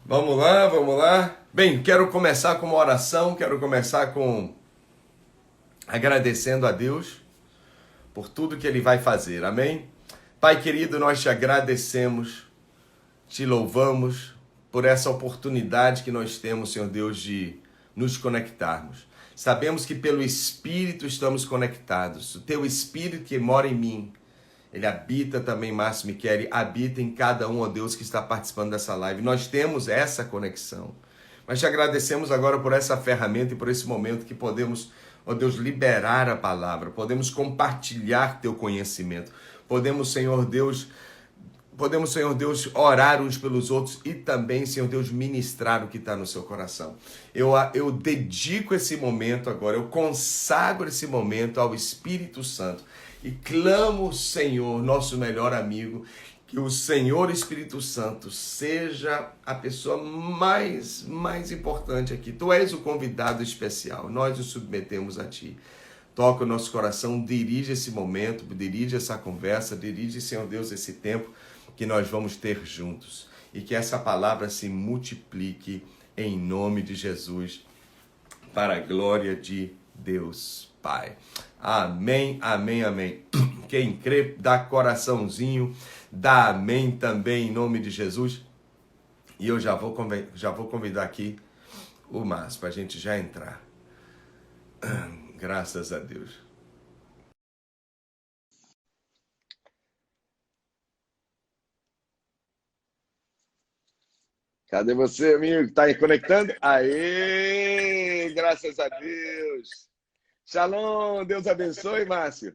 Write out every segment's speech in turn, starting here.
Vamos lá, vamos lá. Bem, quero começar com uma oração, quero começar com agradecendo a Deus por tudo que Ele vai fazer, amém? Pai querido, nós te agradecemos, te louvamos por essa oportunidade que nós temos, Senhor Deus, de nos conectarmos. Sabemos que pelo Espírito estamos conectados, o Teu Espírito que mora em mim, ele habita também, Márcio Michele, habita em cada um, ó Deus, que está participando dessa live. Nós temos essa conexão. Mas te agradecemos agora por essa ferramenta e por esse momento que podemos, ó Deus, liberar a palavra, podemos compartilhar teu conhecimento, podemos, Senhor Deus, orar uns pelos outros e também, Senhor Deus, ministrar o que está no seu coração. Eu dedico esse momento agora, eu consagro esse momento ao Espírito Santo e clamo, Senhor, nosso melhor amigo, que o Senhor Espírito Santo seja a pessoa mais importante aqui. Tu és o convidado especial, nós nos submetemos a Ti. Toca o nosso coração, dirige esse momento, dirige essa conversa, dirige, Senhor Deus, esse tempo que nós vamos ter juntos. E que essa palavra se multiplique em nome de Jesus, para a glória de Deus Pai. Amém, amém, amém. Quem crê, dá coraçãozinho, dá amém também em nome de Jesus. E eu já vou convidar aqui o Márcio para a gente já entrar. Graças a Deus. Cadê você, amigo? Tá aí conectando? Aê! Graças a Deus! Shalom! Deus abençoe, Márcio.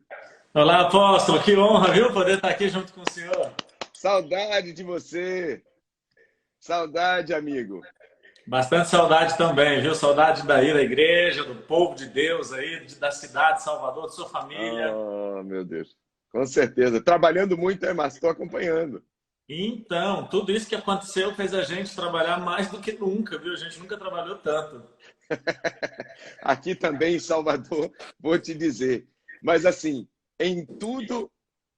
Olá, apóstolo, que honra, viu, poder estar aqui junto com o senhor. Saudade de você. Saudade, amigo. Bastante saudade também, viu? Saudade daí da igreja, do povo de Deus aí, da cidade de Salvador, de sua família. Oh, meu Deus. Com certeza. Trabalhando muito, Márcio? Estou acompanhando. Então, tudo isso que aconteceu fez a gente trabalhar mais do que nunca, viu? A gente nunca trabalhou tanto. Aqui também em Salvador, vou te dizer. Mas assim, em tudo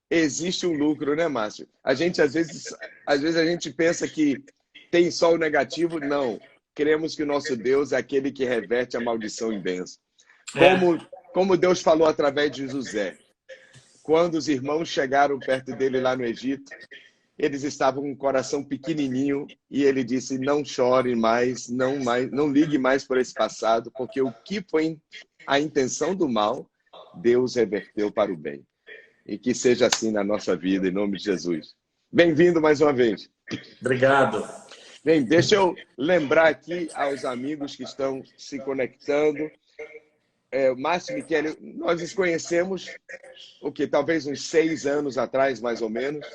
existe um lucro, né, Márcio? A gente às vezes a gente pensa que tem só o negativo. Não. Cremos que o nosso Deus é aquele que reverte a maldição em bênção. É, Como Deus falou através de José. Quando os irmãos chegaram perto dele lá no Egito, eles estavam com o coração pequenininho e ele disse: não chore mais, não ligue mais por esse passado, porque o que foi a intenção do mal, Deus reverteu para o bem. E que seja assim na nossa vida, em nome de Jesus. Bem-vindo mais uma vez. obrigado. Bem, deixa eu lembrar aqui aos amigos que estão se conectando. Márcio e Michele, nós nos conhecemos, o que talvez uns 6 anos atrás, mais ou menos.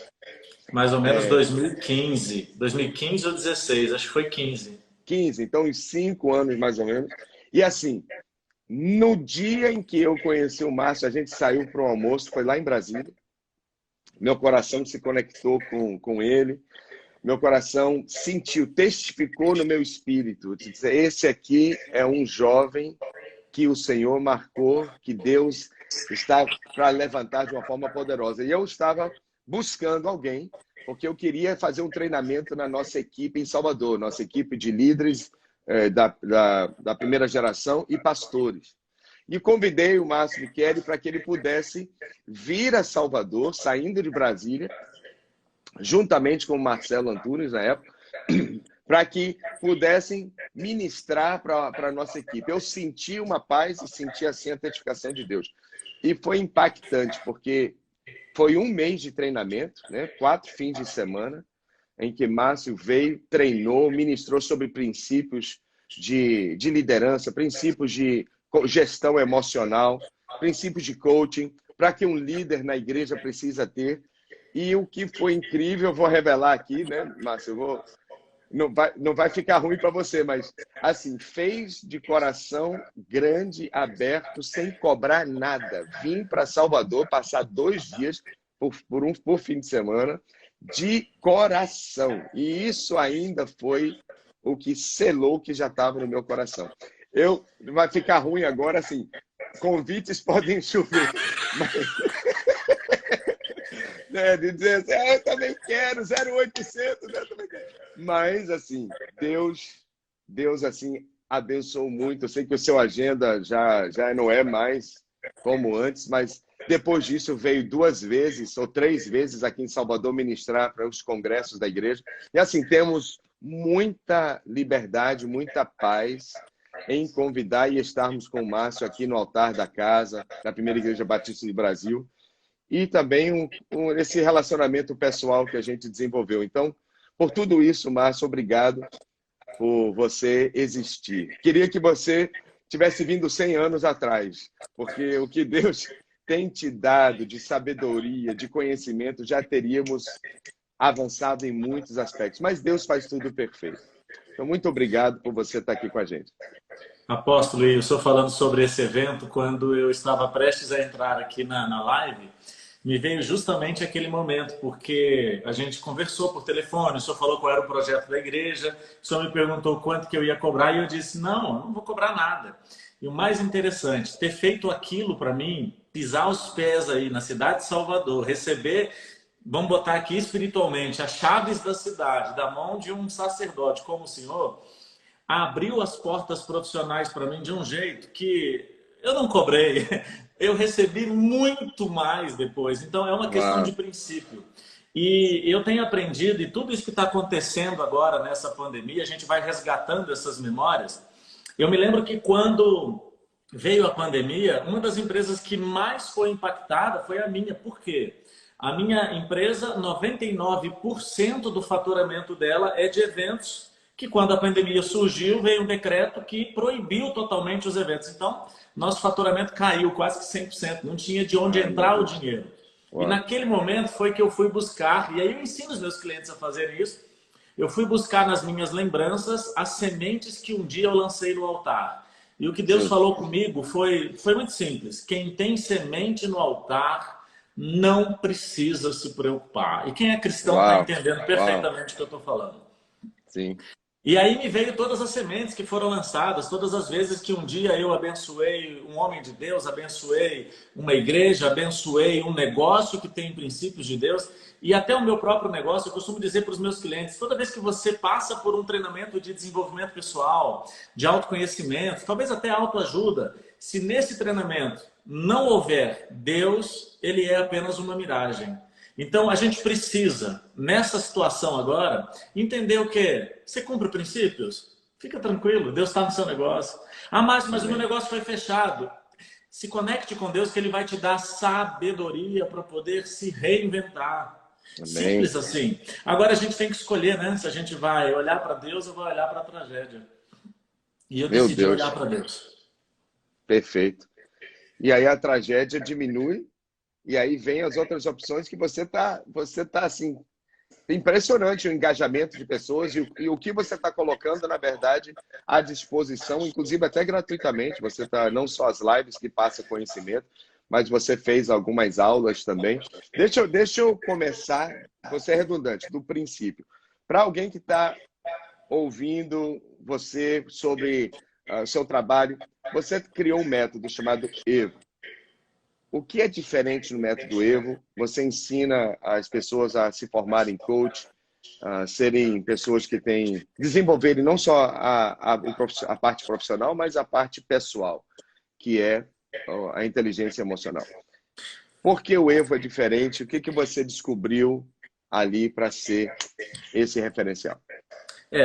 Mais ou menos 2015. 2015 ou 16, acho que foi 15. 15, então uns 5 anos mais ou menos. E assim, no dia em que eu conheci o Márcio, a gente saiu para um almoço, foi lá em Brasília. Meu coração se conectou com ele. Meu coração sentiu, testificou no meu espírito. Esse aqui é um jovem que o Senhor marcou, que Deus está para levantar de uma forma poderosa. E eu estava buscando alguém, porque eu queria fazer um treinamento na nossa equipe em Salvador, nossa equipe de líderes da primeira geração e pastores. E convidei o Márcio Michele para que ele pudesse vir a Salvador, saindo de Brasília, juntamente com o Marcelo Antunes, na época, para que pudessem ministrar para a nossa equipe. Eu senti uma paz e senti assim a testificação de Deus. E foi impactante, porque foi um mês de treinamento, né? 4 fins de semana, em que Márcio veio, treinou, ministrou sobre princípios de liderança, princípios de gestão emocional, princípios de coaching, para que um líder na igreja precisa ter. E o que foi incrível, eu vou revelar aqui, né, Márcio? Não vai ficar ruim para você, mas assim, fez de coração grande, aberto, sem cobrar nada. Vim para Salvador passar 2 dias por fim de semana, de coração. E isso ainda foi o que selou o que já estava no meu coração. Vai ficar ruim agora, assim, convites podem chover. Mas... de dizer assim, eu também quero, 0800, eu também quero. Mas, assim, Deus assim, abençoou muito. Eu sei que o seu agenda já não é mais como antes, mas depois disso veio 2 vezes ou 3 vezes aqui em Salvador ministrar para os congressos da igreja. E assim, temos muita liberdade, muita paz em convidar e estarmos com o Márcio aqui no altar da casa, da Primeira Igreja Batista do Brasil, e também esse relacionamento pessoal que a gente desenvolveu. Então, por tudo isso, Márcio, obrigado por você existir. Queria que você tivesse vindo 100 anos atrás, porque o que Deus tem te dado de sabedoria, de conhecimento, já teríamos avançado em muitos aspectos. Mas Deus faz tudo perfeito. Então, muito obrigado por você estar aqui com a gente. Apóstolo, eu estou falando sobre esse evento quando eu estava prestes a entrar aqui na live. Me veio justamente aquele momento, porque a gente conversou por telefone, o senhor falou qual era o projeto da igreja, o senhor me perguntou quanto que eu ia cobrar e eu disse, não, eu não vou cobrar nada. E o mais interessante, ter feito aquilo para mim, pisar os pés aí na cidade de Salvador, receber, vamos botar aqui espiritualmente, as chaves da cidade, da mão de um sacerdote como o senhor, abriu as portas profissionais para mim de um jeito que eu não cobrei. Eu recebi muito mais depois. Então, é uma questão de princípio. E eu tenho aprendido, e tudo isso que está acontecendo agora nessa pandemia, a gente vai resgatando essas memórias. Eu me lembro que quando veio a pandemia, uma das empresas que mais foi impactada foi a minha. Por quê? A minha empresa, 99% do faturamento dela é de eventos, que quando a pandemia surgiu, veio um decreto que proibiu totalmente os eventos. Então, nosso faturamento caiu quase que 100%, não tinha de onde entrar o dinheiro. E naquele momento foi que eu fui buscar, e aí eu ensino os meus clientes a fazerem isso, eu fui buscar nas minhas lembranças as sementes que um dia eu lancei no altar. E o que Deus falou comigo foi muito simples. Quem tem semente no altar não precisa se preocupar. E quem é cristão está entendendo perfeitamente o que eu estou falando. Sim. E aí me veio todas as sementes que foram lançadas, todas as vezes que um dia eu abençoei um homem de Deus, abençoei uma igreja, abençoei um negócio que tem princípios de Deus, e até o meu próprio negócio, eu costumo dizer para os meus clientes, toda vez que você passa por um treinamento de desenvolvimento pessoal, de autoconhecimento, talvez até autoajuda, se nesse treinamento não houver Deus, ele é apenas uma miragem. Então, a gente precisa, nessa situação agora, entender o quê? Você cumpre princípios? Fica tranquilo, Deus está no seu negócio. Ah, mas o meu negócio foi fechado. Se conecte com Deus que Ele vai te dar sabedoria para poder se reinventar. Amém. Simples assim. Agora a gente tem que escolher, né? Se a gente vai olhar para Deus ou vai olhar para a tragédia. E eu decidi olhar para Deus. Perfeito. E aí a tragédia diminui. E aí vem as outras opções que você tá assim, impressionante o engajamento de pessoas e o que você está colocando, na verdade, à disposição, inclusive até gratuitamente. Você está não só as lives que passa conhecimento, mas você fez algumas aulas também. Deixa eu começar, você é redundante, do princípio. Para alguém que está ouvindo você sobre o seu trabalho, você criou um método chamado EVO. O que é diferente no método EVO? Você ensina as pessoas a se formarem coach, a serem pessoas que desenvolverem não só a parte profissional, mas a parte pessoal, que é a inteligência emocional. Por que o EVO é diferente? O que você descobriu ali para ser esse referencial?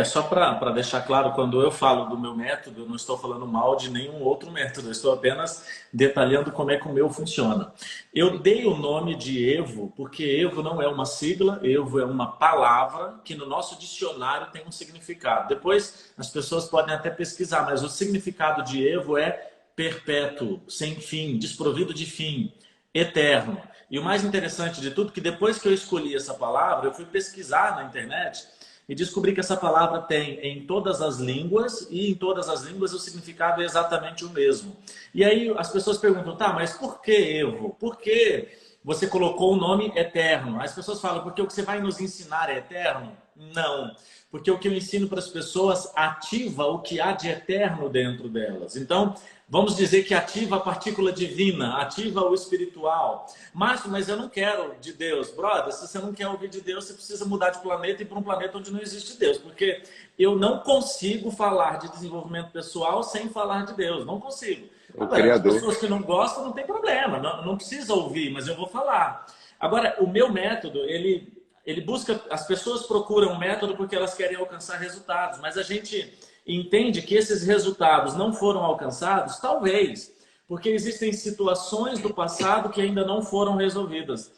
Só para deixar claro, quando eu falo do meu método, eu não estou falando mal de nenhum outro método, eu estou apenas detalhando como é que o meu funciona. Eu dei o nome de EVO, porque EVO não é uma sigla, EVO é uma palavra que no nosso dicionário tem um significado. Depois as pessoas podem até pesquisar, mas o significado de EVO é perpétuo, sem fim, desprovido de fim, eterno. E o mais interessante de tudo, que depois que eu escolhi essa palavra, eu fui pesquisar na internet e descobri que essa palavra tem em todas as línguas, e em todas as línguas o significado é exatamente o mesmo. E aí as pessoas perguntam, tá, mas por que EVO? Por que você colocou o nome eterno? As pessoas falam, porque o que você vai nos ensinar é eterno? Não. Porque o que eu ensino para as pessoas ativa o que há de eterno dentro delas. Então, vamos dizer que ativa a partícula divina, ativa o espiritual. Márcio, mas eu não quero de Deus. Brother, se você não quer ouvir de Deus, você precisa mudar de planeta e ir para um planeta onde não existe Deus. Porque eu não consigo falar de desenvolvimento pessoal sem falar de Deus. Não consigo. Agora, as pessoas que não gostam, não tem problema. Não precisa ouvir, mas eu vou falar. Agora, o meu método, ele busca... As pessoas procuram um método porque elas querem alcançar resultados. Mas a gente entende que esses resultados não foram alcançados, talvez, porque existem situações do passado que ainda não foram resolvidas.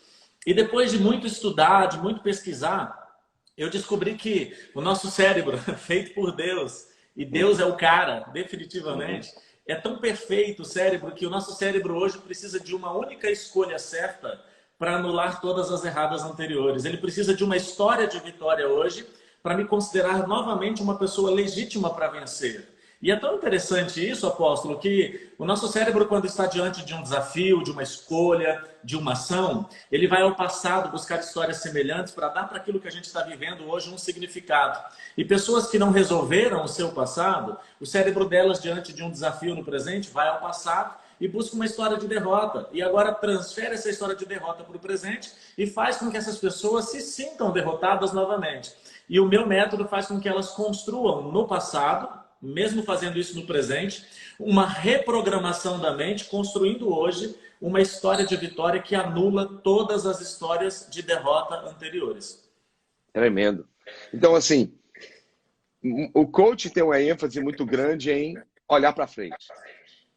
E depois de muito estudar, de muito pesquisar, eu descobri que o nosso cérebro, feito por Deus, e Deus é o cara, definitivamente, é tão perfeito o cérebro que o nosso cérebro hoje precisa de uma única escolha certa para anular todas as erradas anteriores. Ele precisa de uma história de vitória hoje para me considerar novamente uma pessoa legítima para vencer. E é tão interessante isso, apóstolo, que o nosso cérebro, quando está diante de um desafio, de uma escolha, de uma ação, ele vai ao passado buscar histórias semelhantes para dar para aquilo que a gente está vivendo hoje um significado. E pessoas que não resolveram o seu passado, o cérebro delas, diante de um desafio no presente, vai ao passado e busca uma história de derrota. E agora transfere essa história de derrota para o presente e faz com que essas pessoas se sintam derrotadas novamente. E o meu método faz com que elas construam no passado, mesmo fazendo isso no presente, uma reprogramação da mente, construindo hoje uma história de vitória que anula todas as histórias de derrota anteriores. Tremendo. Então, assim, o coach tem uma ênfase muito grande em olhar para frente.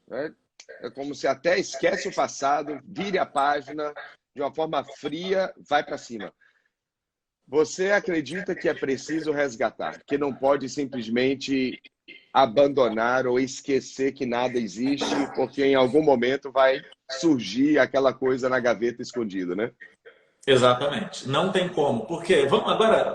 Né? É como se até esquece o passado, vire a página, de uma forma fria, vai para cima. Você acredita que é preciso resgatar, que não pode simplesmente abandonar ou esquecer que nada existe, porque em algum momento vai surgir aquela coisa na gaveta escondida, né? Exatamente. Não tem como. Porque,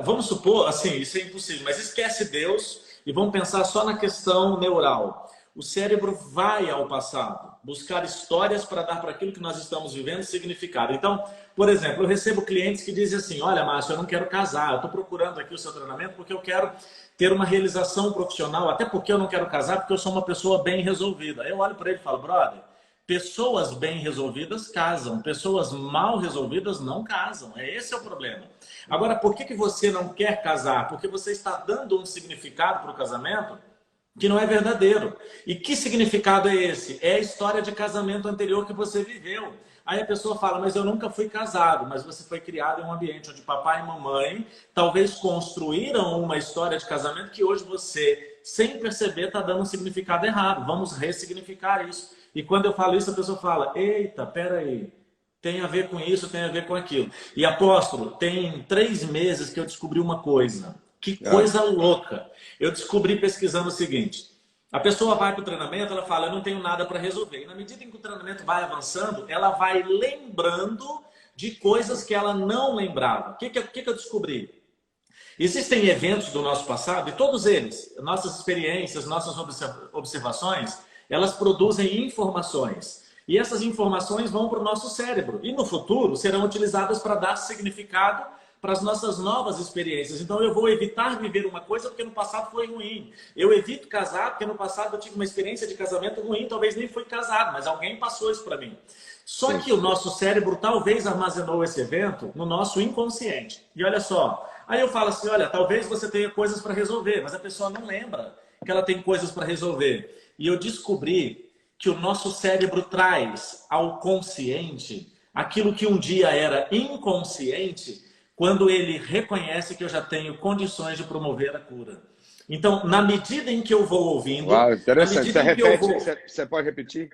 vamos supor, assim, isso é impossível, mas esquece Deus e vamos pensar só na questão neural. O cérebro vai ao passado, buscar histórias para dar para aquilo que nós estamos vivendo significado. Então, por exemplo, eu recebo clientes que dizem assim, olha, Márcio, eu não quero casar, eu estou procurando aqui o seu treinamento porque eu quero ter uma realização profissional, até porque eu não quero casar, porque eu sou uma pessoa bem resolvida. Aí eu olho para ele e falo, brother, pessoas bem resolvidas casam, pessoas mal resolvidas não casam. Esse é o problema. Agora, por que você não quer casar? Porque você está dando um significado para o casamento que não é verdadeiro. E que significado é esse? É a história de casamento anterior que você viveu. Aí a pessoa fala, mas eu nunca fui casado, mas você foi criado em um ambiente onde papai e mamãe talvez construíram uma história de casamento que hoje você, sem perceber, está dando um significado errado. Vamos ressignificar isso. E quando eu falo isso, a pessoa fala, eita, peraí, tem a ver com isso, tem a ver com aquilo. E apóstolo, tem 3 meses que eu descobri uma coisa. Que coisa louca! Eu descobri pesquisando o seguinte. A pessoa vai para o treinamento, ela fala, eu não tenho nada para resolver. E na medida em que o treinamento vai avançando, ela vai lembrando de coisas que ela não lembrava. O que eu descobri? Existem eventos do nosso passado, e todos eles, nossas experiências, nossas observações, elas produzem informações. E essas informações vão para o nosso cérebro. E no futuro serão utilizadas para dar significado para as nossas novas experiências. Então eu vou evitar viver uma coisa porque no passado foi ruim. Eu evito casar porque no passado eu tive uma experiência de casamento ruim, talvez nem fui casado, mas alguém passou isso para mim. Só que o nosso cérebro talvez armazenou esse evento no nosso inconsciente. E olha só, aí eu falo assim, olha, talvez você tenha coisas para resolver, mas a pessoa não lembra que ela tem coisas para resolver. E eu descobri que o nosso cérebro traz ao consciente aquilo que um dia era inconsciente, quando ele reconhece que eu já tenho condições de promover a cura. Então, na medida em que eu vou ouvindo... Uau, interessante. Você pode repetir?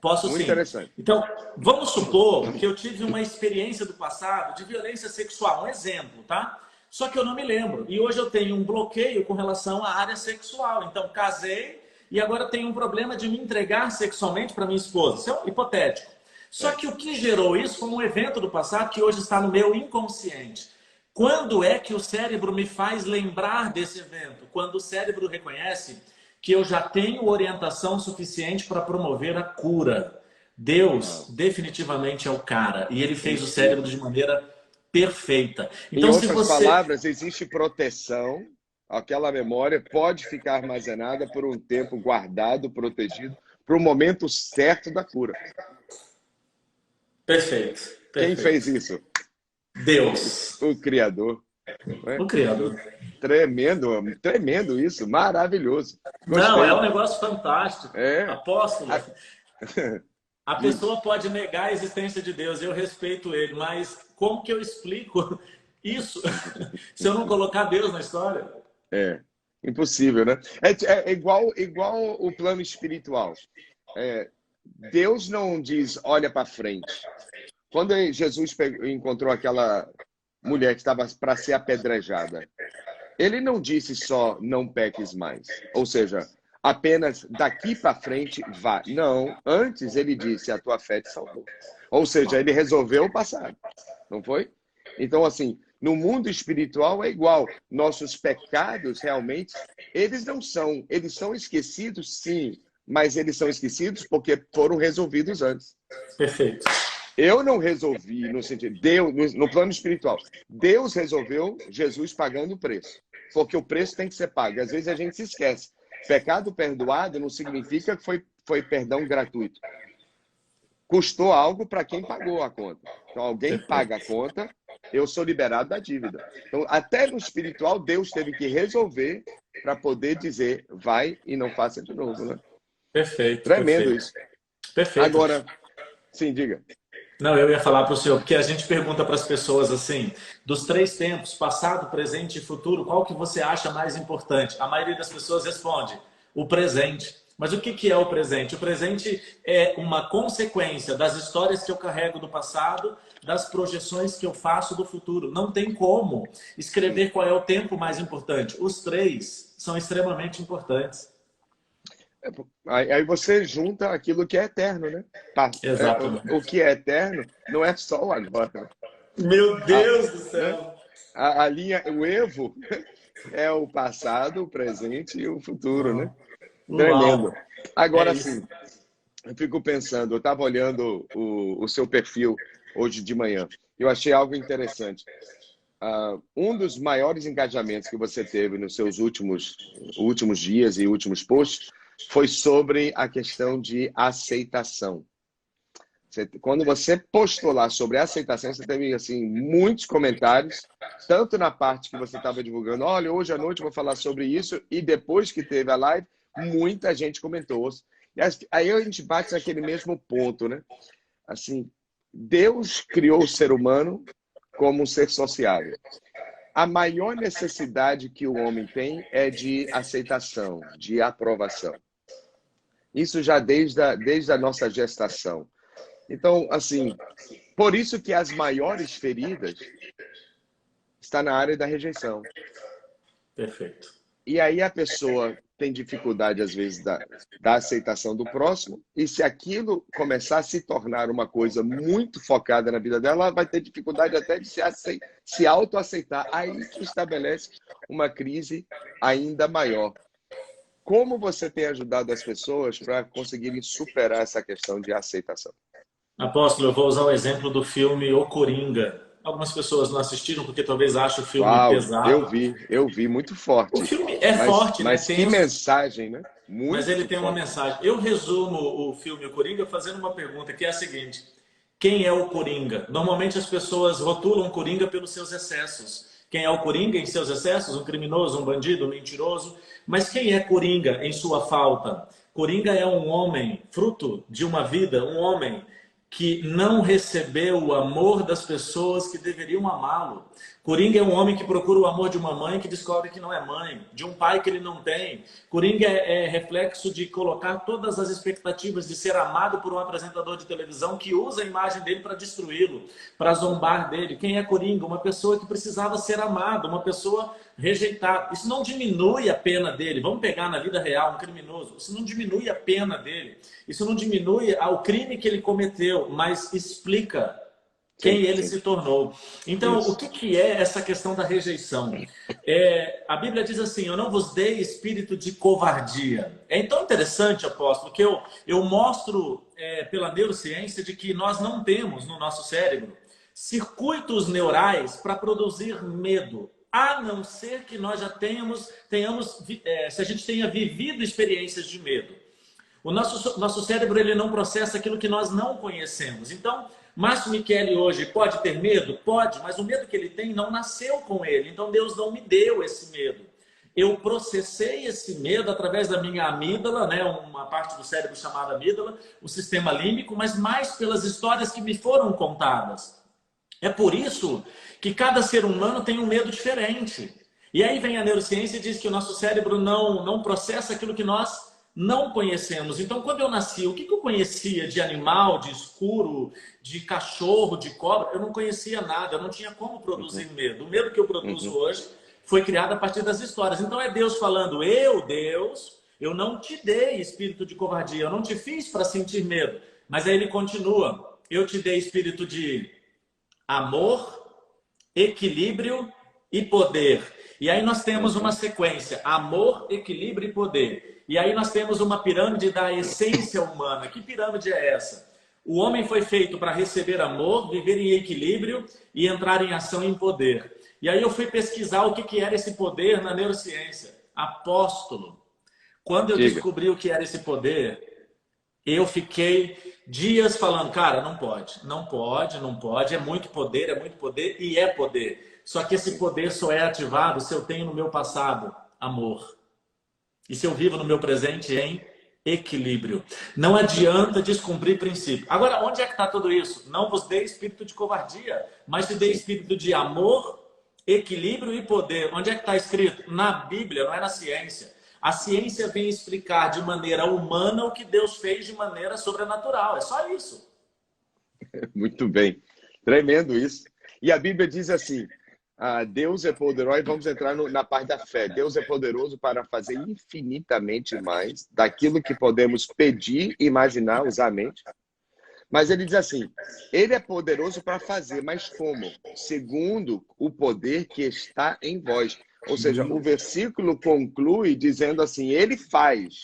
Posso Muito sim. Interessante. Então, vamos supor que eu tive uma experiência do passado de violência sexual. Um exemplo, tá? Só que eu não me lembro. E hoje eu tenho um bloqueio com relação à área sexual. Então, casei e agora tenho um problema de me entregar sexualmente para minha esposa. Isso é hipotético. Só que o que gerou isso foi um evento do passado que hoje está no meu inconsciente. Quando é que o cérebro me faz lembrar desse evento? Quando o cérebro reconhece que eu já tenho orientação suficiente para promover a cura. Deus definitivamente é o cara. E ele fez o cérebro de maneira perfeita. Em Então, se outras você... palavras, existe proteção, aquela memória pode ficar armazenada por um tempo guardado, protegido, para o momento certo da cura. Perfeito, Quem fez perfeito. isso? Deus, O Criador. Né? o Criador. Tremendo, tremendo isso, maravilhoso. Não, é Gostei. um negócio fantástico. É. Apóstolo, A- a Diga. pessoa pode negar a existência de Deus, eu respeito ele, mas como que eu explico isso se eu não colocar Deus na história? É. Impossível, né? É igual o plano espiritual. É, Deus não diz, olha para frente. Quando Jesus encontrou aquela mulher que estava para ser apedrejada, ele não disse só não peques mais. Ou seja, apenas daqui para frente vá. Não, antes ele disse a tua fé te salvou. Ou seja, ele resolveu o passado. Não foi? Então, assim, no mundo espiritual é igual. Nossos pecados, realmente, eles são esquecidos, sim, mas eles são esquecidos porque foram resolvidos antes. Perfeito. Eu não resolvi no sentido, Deus, no plano espiritual. Deus resolveu, Jesus pagando o preço. Porque o preço tem que ser pago. Às vezes a gente se esquece. Pecado perdoado não significa que foi perdão gratuito. Custou algo para quem pagou a conta. Então, alguém paga a conta, eu sou liberado da dívida. Então, até no espiritual, Deus teve que resolver para poder dizer, vai e não faça de novo, né? Perfeito, Tremendo perfeito. isso. Perfeito. Agora, sim, diga. Não, eu ia falar para o senhor, porque a gente pergunta para as pessoas assim, dos 3 tempos, passado, presente e futuro, qual que você acha mais importante? A maioria das pessoas responde, o presente. Mas o que é o presente? O presente é uma consequência das histórias que eu carrego do passado, das projeções que eu faço do futuro. Não tem como escrever qual é o tempo mais importante. Os 3 são extremamente importantes. Aí você junta aquilo que é eterno, né? Exatamente. O que é eterno não é só o agora. Né? Meu Deus do Né? céu! A linha, o Evo é o passado, o presente e o futuro, né? Tremendo. Uau! Agora É isso. sim, eu fico pensando, eu estava olhando o seu perfil hoje de manhã. Eu achei algo interessante. Um dos maiores engajamentos que você teve nos seus últimos dias e últimos posts foi sobre a questão de aceitação. Quando você postou lá sobre aceitação, você teve assim, muitos comentários, tanto na parte que você estava divulgando, olha, hoje à noite eu vou falar sobre isso, e depois que teve a live, muita gente comentou. E aí a gente bate naquele mesmo ponto, né? Assim, Deus criou o ser humano como um ser sociável. A maior necessidade que o homem tem é de aceitação, de aprovação. Isso já desde a nossa gestação. Então, assim, por isso que as maiores feridas estão na área da rejeição. Perfeito. E aí a pessoa tem dificuldade, às vezes, da aceitação do próximo, e se aquilo começar a se tornar uma coisa muito focada na vida dela, ela vai ter dificuldade até de se autoaceitar. Aí que estabelece uma crise ainda maior. Como você tem ajudado as pessoas para conseguirem superar essa questão de aceitação? Apóstolo, eu vou usar o exemplo do filme O Coringa. Algumas pessoas não assistiram porque talvez achem o filme Uau, pesado. eu vi, muito forte. O filme é forte, né? Mas que mensagem, né? Mas ele tem uma mensagem. Eu resumo o filme O Coringa fazendo uma pergunta, que é a seguinte. Quem é o Coringa? Normalmente as pessoas rotulam o Coringa pelos seus excessos. Quem é o Coringa em seus excessos? Um criminoso, um bandido, um mentiroso. Mas quem é Coringa em sua falta? Coringa é um homem, fruto de uma vida, um homem que não recebeu o amor das pessoas que deveriam amá-lo. Coringa é um homem que procura o amor de uma mãe que descobre que não é mãe, de um pai que ele não tem. Coringa é reflexo de colocar todas as expectativas de ser amado por um apresentador de televisão que usa a imagem dele para destruí-lo, para zombar dele. Quem é Coringa? Uma pessoa que precisava ser amada, uma pessoa rejeitada. Isso não diminui a pena dele. Vamos pegar na vida real um criminoso. Isso não diminui a pena dele. Isso não diminui o crime que ele cometeu, mas explica quem ele se tornou. Então, o que é essa questão da rejeição? A Bíblia diz assim, eu não vos dei espírito de covardia. É tão interessante, apóstolo, que eu mostro pela neurociência de que nós não temos no nosso cérebro circuitos neurais para produzir medo, a não ser que nós já se a gente tenha vivido experiências de medo. O nosso cérebro ele não processa aquilo que nós não conhecemos. Então, Márcio Michele hoje pode ter medo? Pode, mas o medo que ele tem não nasceu com ele. Então, Deus não me deu esse medo. Eu processei esse medo através da minha amígdala, né? Uma parte do cérebro chamada amígdala, o sistema límbico, mas mais pelas histórias que me foram contadas. É por isso que cada ser humano tem um medo diferente. E aí vem a neurociência e diz que o nosso cérebro não processa aquilo que nós não conhecemos. Então, quando eu nasci, o que eu conhecia de animal, de escuro, de cachorro, de cobra? Eu não conhecia nada, eu não tinha como produzir medo. O medo que eu produzo hoje foi criado a partir das histórias. Então, é Deus falando, Deus, eu não te dei espírito de covardia, eu não te fiz para sentir medo. Mas aí ele continua, eu te dei espírito de amor, equilíbrio e poder. E aí nós temos uma sequência, amor, equilíbrio e poder. E aí nós temos uma pirâmide da essência humana. Que pirâmide é essa? O homem foi feito para receber amor, viver em equilíbrio e entrar em ação e em poder. E aí eu fui pesquisar o que era esse poder na neurociência. Apóstolo. Quando eu descobri o que era esse poder, eu fiquei dias falando, cara, não pode, não pode, não pode, é muito poder e é poder. Só que esse poder só é ativado se eu tenho no meu passado amor. E se eu vivo no meu presente em equilíbrio. Não adianta descumprir princípio. Agora, onde é que está tudo isso? Não vos dei espírito de covardia, mas te dei espírito de amor, equilíbrio e poder. Onde é que está escrito? Na Bíblia, não é na ciência. A ciência vem explicar de maneira humana o que Deus fez de maneira sobrenatural. É só isso. Muito bem. Tremendo isso. E a Bíblia diz assim, Deus é poderoso, e vamos entrar na parte da fé. Deus é poderoso para fazer infinitamente mais daquilo que podemos pedir, imaginar, usar a mente. Mas ele diz assim, ele é poderoso para fazer, mas como? Segundo o poder que está em vós. Ou seja, o versículo conclui dizendo assim, ele faz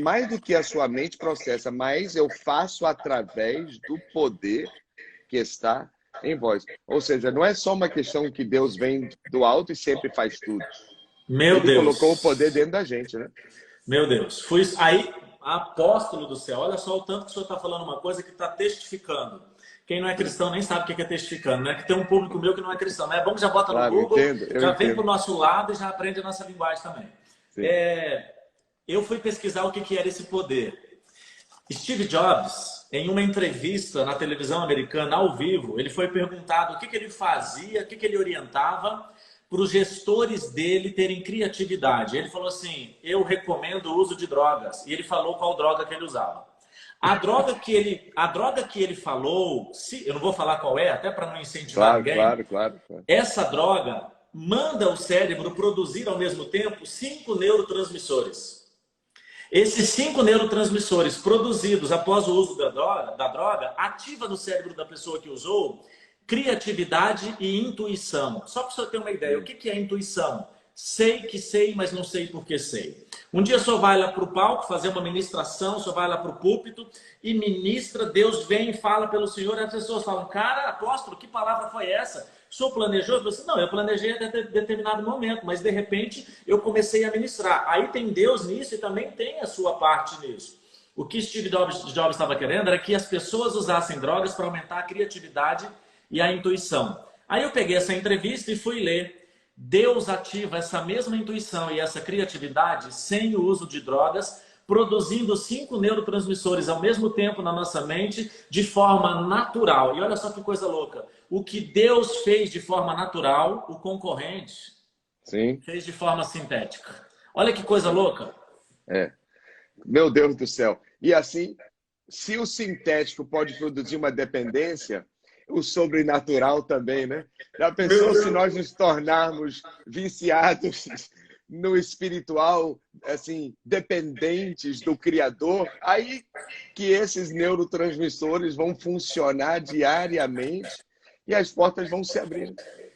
mais do que a sua mente processa, mas eu faço através do poder que está em vós. Ou seja, não é só uma questão que Deus vem do alto e sempre faz tudo. Meu Ele Deus. colocou o poder dentro da gente, né? Meu Deus. Aí, apóstolo do céu, olha só o tanto que o senhor está falando uma coisa que está testificando. Quem não é cristão nem sabe o que é testificando, né? Que tem um público meu que não é cristão, né? É bom que já bota no Google, já vem para o nosso lado e já aprende a nossa linguagem também. Eu fui pesquisar o que era esse poder. Steve Jobs, em uma entrevista na televisão americana, ao vivo, ele foi perguntado o que ele fazia, o que ele orientava para os gestores dele terem criatividade. Ele falou assim, eu recomendo o uso de drogas. E ele falou qual droga que ele usava. A droga que ele falou, eu não vou falar qual é, até para não incentivar ninguém. Claro. Essa droga manda o cérebro produzir ao mesmo tempo 5 neurotransmissores. Esses 5 neurotransmissores produzidos após o uso da droga ativa no cérebro da pessoa que usou criatividade e intuição. Só para você ter uma ideia, o que é intuição? Sei que sei, mas não sei por que sei. Um dia o senhor vai lá para o palco fazer uma ministração, o senhor vai lá para o púlpito e ministra, Deus vem e fala pelo senhor, e as pessoas falam, cara, apóstolo, que palavra foi essa? O senhor planejou? Eu falei assim, não, eu planejei até determinado momento, mas de repente eu comecei a ministrar. Aí tem Deus nisso e também tem a sua parte nisso. O que Steve Jobs estava querendo era que as pessoas usassem drogas para aumentar a criatividade e a intuição. Aí eu peguei essa entrevista e fui ler. Deus ativa essa mesma intuição e essa criatividade sem o uso de drogas, produzindo 5 neurotransmissores ao mesmo tempo na nossa mente de forma natural. E olha só que coisa louca. O que Deus fez de forma natural, o concorrente fez de forma sintética. Olha que coisa louca. Meu Deus do céu. E assim, se o sintético pode produzir uma dependência, o sobrenatural também, né? Já pensou se nós nos tornarmos viciados no espiritual, assim, dependentes do Criador? Aí que esses neurotransmissores vão funcionar diariamente e as portas vão se abrir.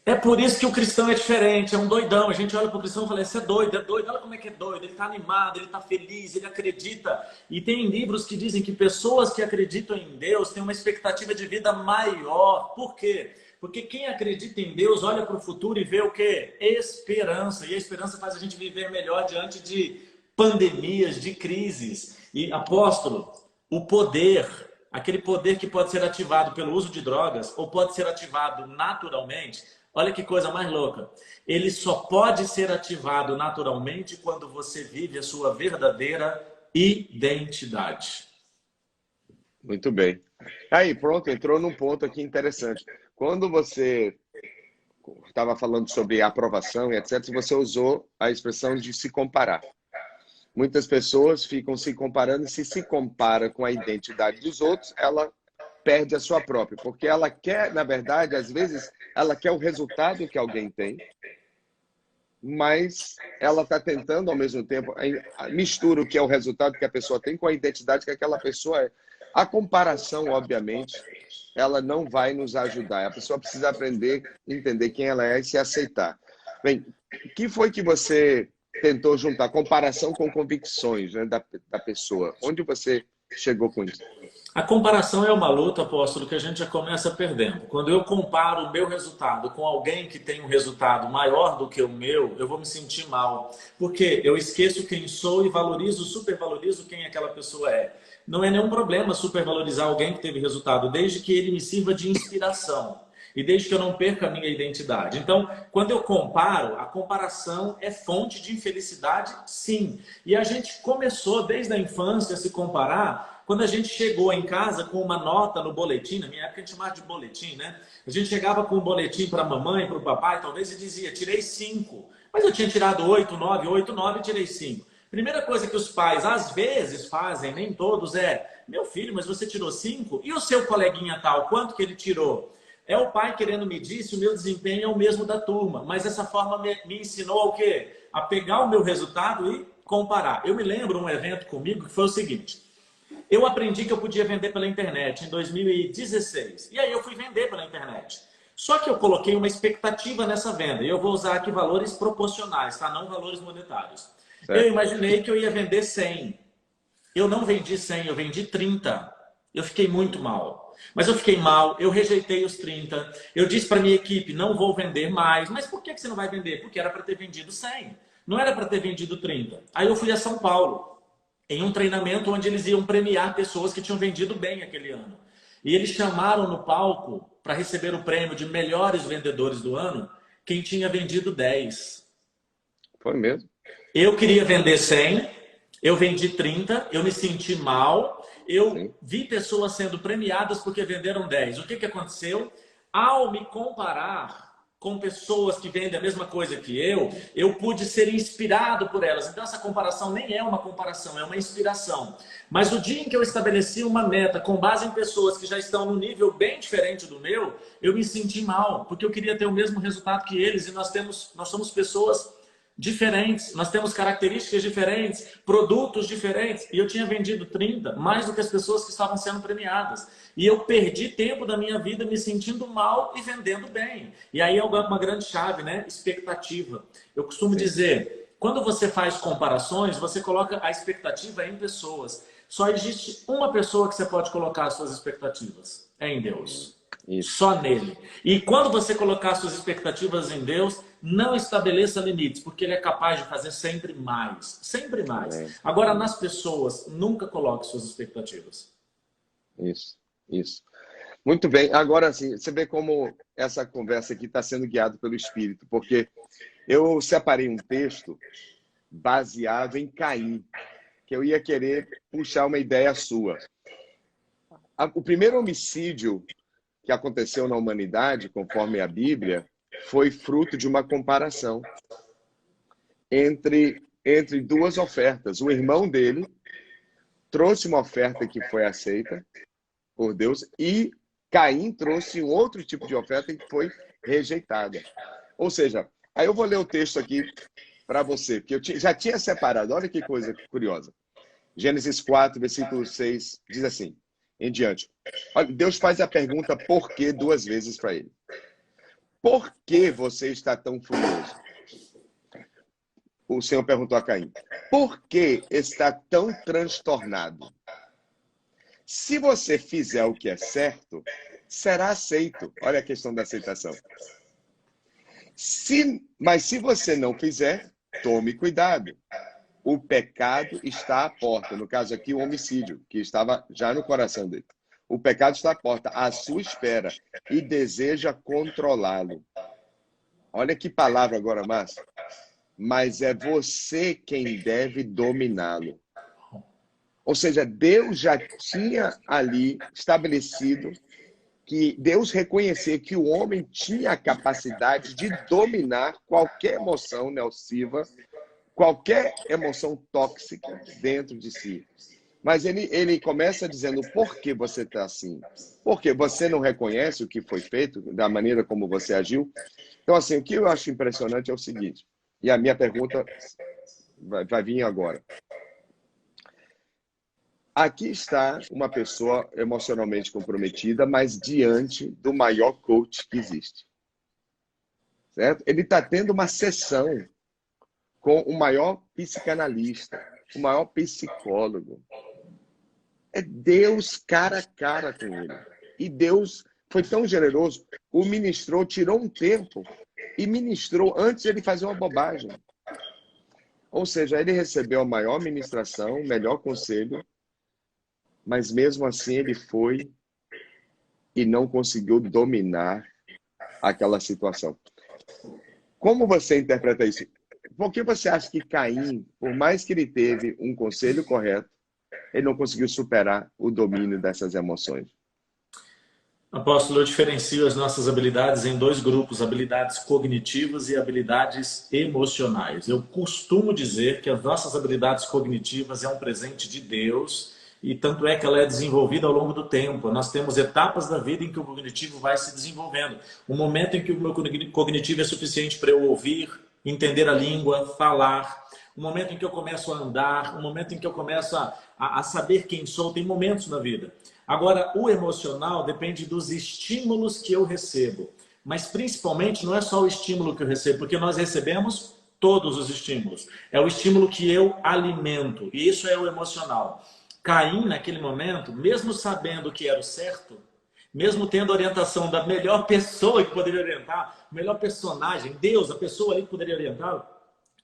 É por isso que o cristão é diferente, é um doidão. A gente olha para o cristão e fala, esse é doido, olha como é que é doido. Ele está animado, ele está feliz, ele acredita. E tem livros que dizem que pessoas que acreditam em Deus têm uma expectativa de vida maior. Por quê? Porque quem acredita em Deus olha para o futuro e vê o quê? Esperança. E a esperança faz a gente viver melhor diante de pandemias, de crises. E, apóstolo, o poder, aquele poder que pode ser ativado pelo uso de drogas ou pode ser ativado naturalmente, olha que coisa mais louca. Ele só pode ser ativado naturalmente quando você vive a sua verdadeira identidade. Muito bem. Aí, pronto, entrou num ponto aqui interessante. Quando você estava falando sobre aprovação e etc., você usou a expressão de se comparar. Muitas pessoas ficam se comparando e se compara com a identidade dos outros, ela perde a sua própria, porque ela quer, na verdade, às vezes, ela quer o resultado que alguém tem, mas ela está tentando, ao mesmo tempo, mistura o que é o resultado que a pessoa tem com a identidade que aquela pessoa é. A comparação, obviamente, ela não vai nos ajudar. A pessoa precisa aprender, entender quem ela é e se aceitar. Bem, o que foi que você tentou juntar? Comparação com convicções, né, da pessoa. Onde você chegou com isso? A comparação é uma luta, apóstolo, que a gente já começa perdendo. Quando eu comparo o meu resultado com alguém que tem um resultado maior do que o meu, eu vou me sentir mal. Porque eu esqueço quem sou e valorizo, supervalorizo quem aquela pessoa é. Não é nenhum problema supervalorizar alguém que teve resultado, desde que ele me sirva de inspiração. E desde que eu não perca a minha identidade. Então, quando eu comparo, a comparação é fonte de infelicidade, sim. E a gente começou desde a infância a se comparar quando a gente chegou em casa com uma nota no boletim. Na minha época a gente chamava de boletim, né? A gente chegava com um boletim para a mamãe, para o papai, talvez, e dizia, tirei 5. Mas eu tinha tirado 8, 9 e tirei 5. Primeira coisa que os pais às vezes fazem, nem todos, é: meu filho, mas você tirou 5? E o seu coleguinha tal, quanto que ele tirou? É o pai querendo medir se o meu desempenho é o mesmo da turma. Mas essa forma me ensinou ao quê? A pegar o meu resultado e comparar. Eu me lembro um evento comigo que foi o seguinte. Eu aprendi que eu podia vender pela internet em 2016. E aí eu fui vender pela internet. Só que eu coloquei uma expectativa nessa venda. E eu vou usar aqui valores proporcionais, tá? Não valores monetários. Certo. Eu imaginei que eu ia vender 100. Eu não vendi 100, eu vendi 30. Eu fiquei muito mal. Mas eu fiquei mal, eu rejeitei os 30. Eu disse para minha equipe, não vou vender mais. Mas por que você não vai vender? Porque era para ter vendido 100. Não era para ter vendido 30. Aí eu fui a São Paulo, em um treinamento onde eles iam premiar pessoas que tinham vendido bem aquele ano. E eles chamaram no palco para receber o prêmio de melhores vendedores do ano quem tinha vendido 10. Foi mesmo? Eu queria vender 100, eu vendi 30, eu me senti mal. Eu vi pessoas sendo premiadas porque venderam 10. O que aconteceu? Ao me comparar com pessoas que vendem a mesma coisa que eu pude ser inspirado por elas. Então essa comparação nem é uma comparação, é uma inspiração. Mas o dia em que eu estabeleci uma meta com base em pessoas que já estão num nível bem diferente do meu, eu me senti mal, porque eu queria ter o mesmo resultado que eles. E nós somos pessoas diferentes, nós temos características diferentes, produtos diferentes, e eu tinha vendido 30, mais do que as pessoas que estavam sendo premiadas. E eu perdi tempo da minha vida me sentindo mal e vendendo bem. E aí é uma grande chave, né? Expectativa. Eu costumo dizer, quando você faz comparações, você coloca a expectativa em pessoas. Só existe uma pessoa que você pode colocar as suas expectativas, é em Deus. Isso. Só nele. E quando você colocar suas expectativas em Deus, não estabeleça limites, porque Ele é capaz de fazer sempre mais. Sempre mais. Agora, nas pessoas, nunca coloque suas expectativas. Isso. Muito bem. Agora, assim, você vê como essa conversa aqui está sendo guiada pelo Espírito, porque eu separei um texto baseado em Caim, que eu ia querer puxar uma ideia sua. O primeiro homicídio que aconteceu na humanidade, conforme a Bíblia, foi fruto de uma comparação entre duas ofertas. O irmão dele trouxe uma oferta que foi aceita por Deus e Caim trouxe um outro tipo de oferta que foi rejeitada. Ou seja, aí eu vou ler o texto aqui para você, porque eu já tinha separado. Olha que coisa curiosa. Gênesis 4, versículo 6, diz assim, em diante. Olha, Deus faz a pergunta por quê 2 vezes para ele. Por que você está tão furioso? O Senhor perguntou a Caim. Por que está tão transtornado? Se você fizer o que é certo, será aceito. Olha a questão da aceitação. Mas se você não fizer, tome cuidado. O pecado está à porta. No caso aqui, o homicídio, que estava já no coração dele. O pecado está à porta, à sua espera, e deseja controlá-lo. Olha que palavra agora, Márcio. Mas é você quem deve dominá-lo. Ou seja, Deus já tinha ali estabelecido que Deus reconhecia que o homem tinha a capacidade de dominar qualquer emoção nociva, qualquer emoção tóxica dentro de si. Mas ele começa dizendo, por que você está assim? Porque você não reconhece o que foi feito, da maneira como você agiu. Então, assim, o que eu acho impressionante é o seguinte, e a minha pergunta vai vir agora. Aqui está uma pessoa emocionalmente comprometida, mas diante do maior coach que existe. Certo? Ele está tendo uma sessão com o maior psicanalista, o maior psicólogo. É Deus cara a cara com ele. E Deus foi tão generoso, o ministrou, tirou um tempo e ministrou antes de ele fazer uma bobagem. Ou seja, ele recebeu a maior ministração, o melhor conselho, mas mesmo assim ele foi e não conseguiu dominar aquela situação. Como você interpreta isso? Por que você acha que Caim, por mais que ele teve um conselho correto, ele não conseguiu superar o domínio dessas emoções? Apóstolo, eu diferencio as nossas habilidades em dois grupos, habilidades cognitivas e habilidades emocionais. Eu costumo dizer que as nossas habilidades cognitivas é um presente de Deus e tanto é que ela é desenvolvida ao longo do tempo. Nós temos etapas da vida em que o cognitivo vai se desenvolvendo. Um momento em que o meu cognitivo é suficiente para eu ouvir, entender a língua, falar. Um momento em que eu começo a andar, um momento em que eu começo a saber quem sou. Tem momentos na vida. Agora, o emocional depende dos estímulos que eu recebo. Mas, principalmente, não é só o estímulo que eu recebo, porque nós recebemos todos os estímulos. É o estímulo que eu alimento. E isso é o emocional. Caim, naquele momento, mesmo sabendo que era o certo, mesmo tendo a orientação da melhor pessoa que poderia orientar, o melhor personagem, Deus, a pessoa ali que poderia orientá-lo,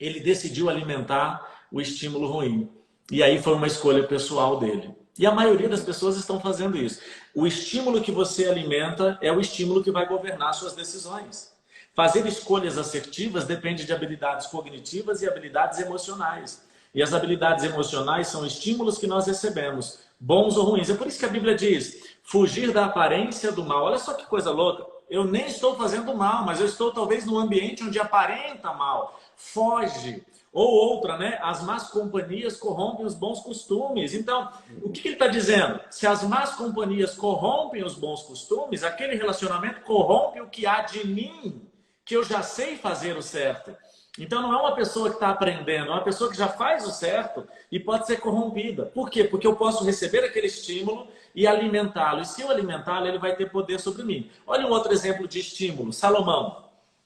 ele decidiu alimentar o estímulo ruim. E aí foi uma escolha pessoal dele. E a maioria das pessoas estão fazendo isso. O estímulo que você alimenta é o estímulo que vai governar suas decisões. Fazer escolhas assertivas depende de habilidades cognitivas e habilidades emocionais. E as habilidades emocionais são estímulos que nós recebemos, bons ou ruins. É por isso que a Bíblia diz, fugir da aparência do mal. Olha só que coisa louca. Eu nem estou fazendo mal, mas eu estou talvez num ambiente onde aparenta mal. Foge. Ou outra, né? As más companhias corrompem os bons costumes. Então, o que ele está dizendo? Se as más companhias corrompem os bons costumes, aquele relacionamento corrompe o que há de mim, que eu já sei fazer o certo. Então, não é uma pessoa que está aprendendo, é uma pessoa que já faz o certo e pode ser corrompida. Por quê? Porque eu posso receber aquele estímulo e alimentá-lo. E se eu alimentá-lo, ele vai ter poder sobre mim. Olha um outro exemplo de estímulo. Salomão.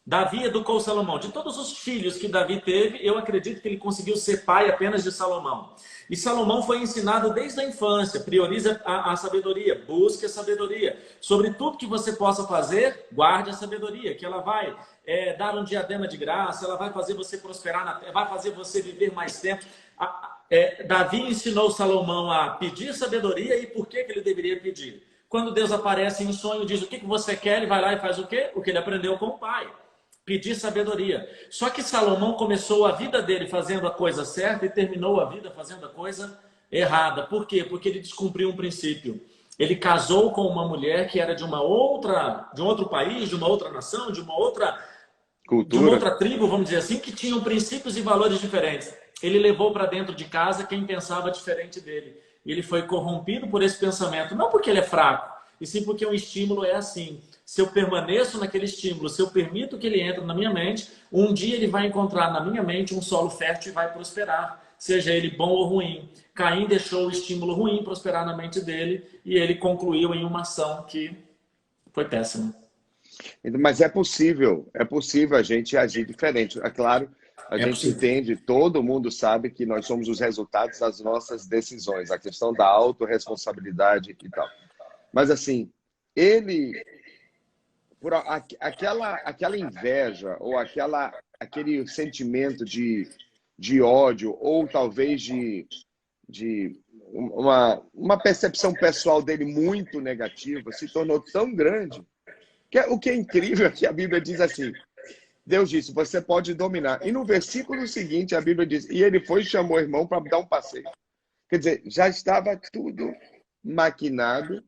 Davi educou Salomão. De todos os filhos que Davi teve, eu acredito que ele conseguiu ser pai apenas de Salomão. E Salomão foi ensinado desde a infância. Prioriza a sabedoria, busque a sabedoria. Sobre tudo que você possa fazer, guarde a sabedoria, que ela vai dar um diadema de graça, ela vai fazer você prosperar na terra, vai fazer você viver mais tempo. Davi ensinou Salomão a pedir sabedoria e por que ele deveria pedir. Quando Deus aparece em sonho, diz o que você quer, ele vai lá e faz o quê? O que ele aprendeu com o pai. Pedir sabedoria. Só que Salomão começou a vida dele fazendo a coisa certa e terminou a vida fazendo a coisa errada. Por quê? Porque ele descumpriu um princípio. Ele casou com uma mulher que era de um outro país, de uma outra nação, de uma outra cultura, de uma outra tribo, vamos dizer assim, que tinham princípios e valores diferentes. Ele levou para dentro de casa quem pensava diferente dele. E ele foi corrompido por esse pensamento, não porque ele é fraco, e sim porque o estímulo é assim. Se eu permaneço naquele estímulo, se eu permito que ele entre na minha mente, um dia ele vai encontrar na minha mente um solo fértil e vai prosperar, seja ele bom ou ruim. Caim deixou o estímulo ruim prosperar na mente dele e ele concluiu em uma ação que foi péssima. Mas é possível a gente agir diferente. É claro, a É gente possível. entende, todo mundo sabe que nós somos os resultados das nossas decisões, a questão da autorresponsabilidade e tal. Mas assim, ele, aquela inveja ou aquele sentimento de ódio ou talvez de uma percepção pessoal dele muito negativa se tornou tão grande que o que é incrível é que a Bíblia diz assim, Deus disse, você pode dominar. E no versículo seguinte a Bíblia diz, e ele foi e chamou o irmão para dar um passeio. Quer dizer, já estava tudo maquinado.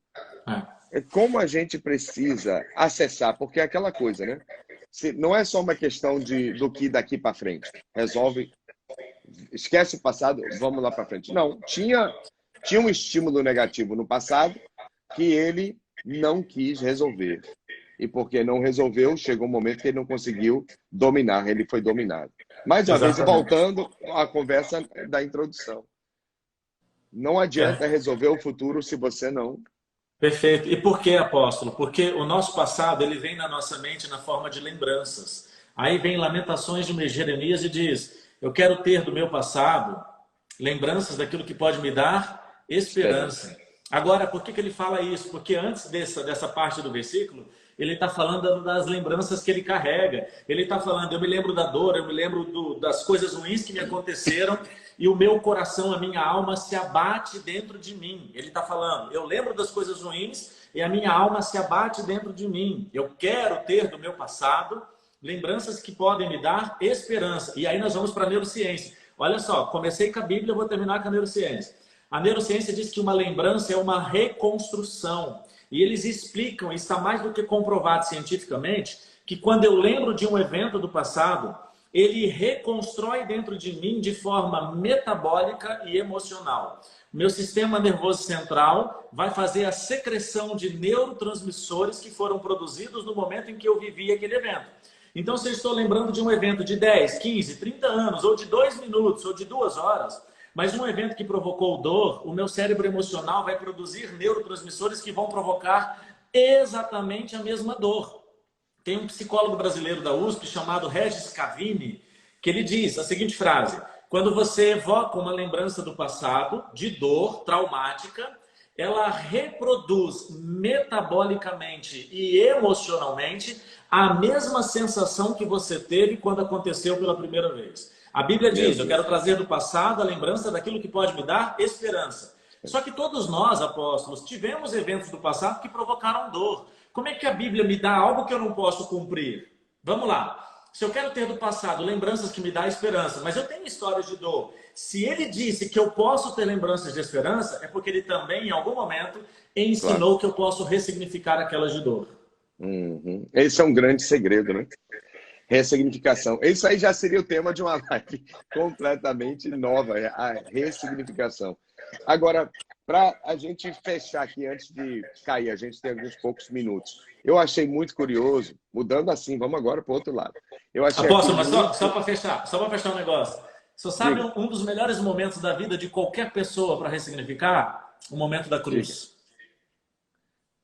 É. É como a gente precisa acessar, porque é aquela coisa, né? Não é só uma questão do que daqui para frente. Resolve, esquece o passado, vamos lá para frente. Não, tinha um estímulo negativo no passado que ele não quis resolver. E porque não resolveu, chegou um momento que ele não conseguiu dominar, ele foi dominado. Mais uma vez, Exatamente. voltando à conversa da introdução. Não adianta É. resolver o futuro se você não... Perfeito. E por que, apóstolo? Porque o nosso passado ele vem na nossa mente na forma de lembranças. Aí vem Lamentações de Jeremias e diz: eu quero ter do meu passado lembranças daquilo que pode me dar Esperança. esperança. Agora, por que ele fala isso? Porque antes dessa parte do versículo, ele está falando das lembranças que ele carrega. Ele está falando, eu me lembro da dor, eu me lembro das coisas ruins que me aconteceram e o meu coração, a minha alma se abate dentro de mim. Ele está falando, eu lembro das coisas ruins e a minha alma se abate dentro de mim. Eu quero ter do meu passado lembranças que podem me dar esperança. E aí nós vamos para a neurociência. Olha só, comecei com a Bíblia, vou terminar com a neurociência. A neurociência diz que uma lembrança é uma reconstrução. E eles explicam, e está mais do que comprovado cientificamente, que quando eu lembro de um evento do passado, ele reconstrói dentro de mim de forma metabólica e emocional. Meu sistema nervoso central vai fazer a secreção de neurotransmissores que foram produzidos no momento em que eu vivi aquele evento. Então, se eu estou lembrando de um evento de 10, 15, 30 anos, ou de 2 minutos, ou de 2 horas, mas um evento que provocou dor, o meu cérebro emocional vai produzir neurotransmissores que vão provocar exatamente a mesma dor. Tem um psicólogo brasileiro da USP chamado Regis Cavini, que ele diz a seguinte frase: quando você evoca uma lembrança do passado, de dor traumática, ela reproduz metabolicamente e emocionalmente a mesma sensação que você teve quando aconteceu pela primeira vez. A Bíblia Meu diz, eu quero Deus. trazer do passado a lembrança daquilo que pode me dar esperança. Só que todos nós, apóstolos, tivemos eventos do passado que provocaram dor. Como é que a Bíblia me dá algo que eu não posso cumprir? Vamos lá. Se eu quero ter do passado lembranças que me dão esperança, mas eu tenho histórias de dor. Se ele disse que eu posso ter lembranças de esperança, é porque ele também, em algum momento, Claro. ensinou que eu posso ressignificar aquelas de dor. Uhum. Esse é um grande segredo, né? Ressignificação. Isso aí já seria o tema de uma live completamente nova, a ressignificação. Agora, para a gente fechar aqui, antes de cair, a gente tem alguns poucos minutos. Eu achei muito curioso, mudando assim, vamos agora para o outro lado. Eu achei aqui Apóstolo, mas muito... só para fechar um negócio. Você sabe Diga, um dos melhores momentos da vida de qualquer pessoa para ressignificar? O momento da diga. cruz.